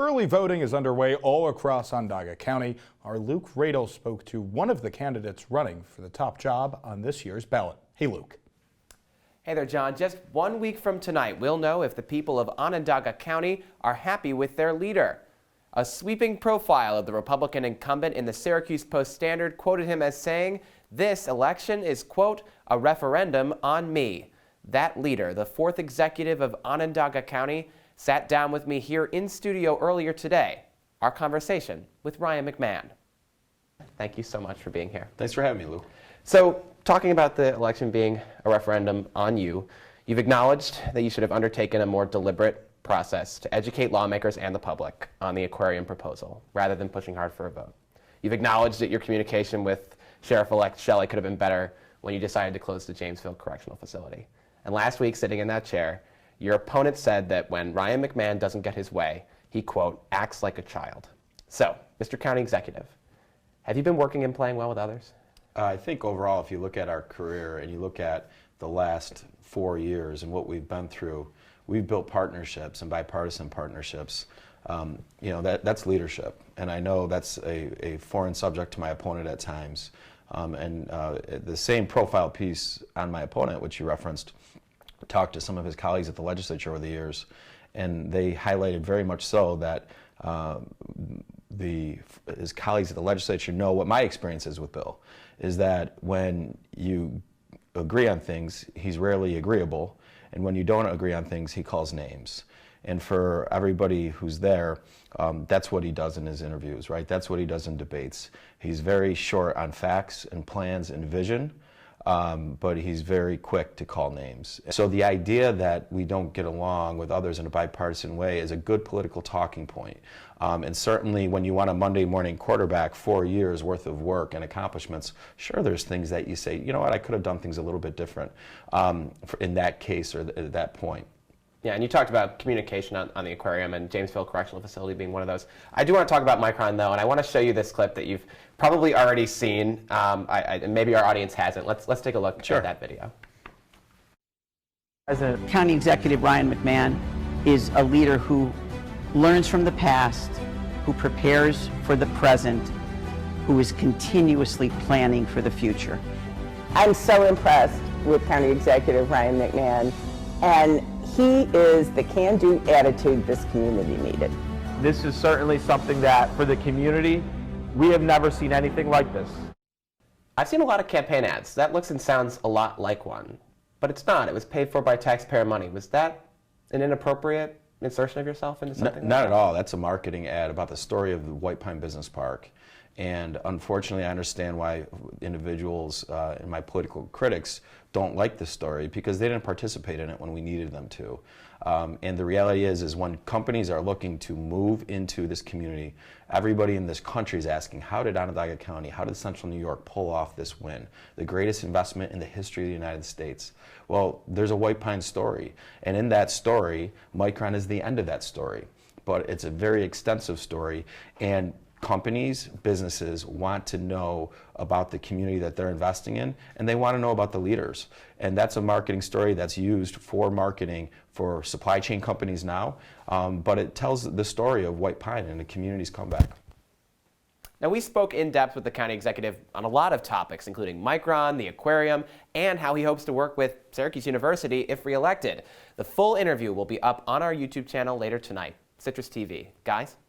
Early voting is underway all across Onondaga County. Our Luke Radel spoke to one of the candidates running for the top job on this year's ballot. Hey, Luke. Hey there, John. Just 1 week from tonight, we'll know if the people of Onondaga County are happy with their leader. A sweeping profile of the Republican incumbent in the Syracuse Post-Standard quoted him as saying, "This election is, quote, a referendum on me." That leader, the fourth executive of Onondaga County, sat down with me here in studio earlier today. Our conversation with Ryan McMahon. Thank you so much for being here. Thanks for having me, Lou. So, talking about the election being a referendum on you, you've acknowledged that you should have undertaken a more deliberate process to educate lawmakers and the public on the aquarium proposal, rather than pushing hard for a vote. You've acknowledged that your communication with Sheriff-elect Shelley could have been better when you decided to close the Jamesville Correctional Facility. And last week, sitting in that chair, your opponent said that when Ryan McMahon doesn't get his way, he, quote, acts like a child. So, Mr. County Executive, have you been working and playing well with others? I think overall, if you look at our career and you look at the last 4 years and what we've been through, we've built partnerships and bipartisan partnerships. That's leadership. And I know that's a foreign subject to my opponent at times. The same profile piece on my opponent, which you referenced, talked to some of his colleagues at the legislature over the years, and they highlighted very much so that his colleagues at the legislature know what my experience is with Bill, is that when you agree on things, he's rarely agreeable, and when you don't agree on things, he calls names. And for everybody who's there, that's what he does in his interviews, right? That's what he does in debates. He's very short on facts and plans and vision, but he's very quick to call names. So the idea that we don't get along with others in a bipartisan way is a good political talking point. And certainly when you want a Monday morning quarterback, 4 years worth of work and accomplishments, sure, there's things that you say, you know what, I could have done things a little bit different in that case or at that point. Yeah, and you talked about communication on the aquarium and Jamesville Correctional Facility being one of those. I do want to talk about McMahon, though, and I want to show you this clip that you've probably already seen, and maybe our audience hasn't. Let's take a look at that video. President County Executive Ryan McMahon is a leader who learns from the past, who prepares for the present, who is continuously planning for the future. I'm so impressed with County Executive Ryan McMahon, and he is the can-do attitude this community needed. This is certainly something that, for the community, we have never seen anything like this. I've seen a lot of campaign ads. That looks and sounds a lot like one, but it's not. It was paid for by taxpayer money. Was that an inappropriate insertion of yourself into something? Not at all. That's a marketing ad about the story of the White Pine Business Park. And unfortunately, I understand why individuals and my political critics don't like this story, because they didn't participate in it when we needed them to. And the reality is when companies are looking to move into this community, everybody in this country is asking, how did Onondaga County, how did Central New York pull off this win? The greatest investment in the history of the United States. Well, there's a White Pine story. And in that story, Micron is the end of that story. But it's a very extensive story. And companies, businesses want to know about the community that they're investing in, and they want to know about the leaders. And that's a marketing story that's used for marketing for supply chain companies now, but it tells the story of White Pine and the community's comeback. Now, we spoke in depth with the county executive on a lot of topics, including Micron, the aquarium, and how he hopes to work with Syracuse University if reelected. The full interview will be up on our YouTube channel later tonight. CitrusTV. Guys?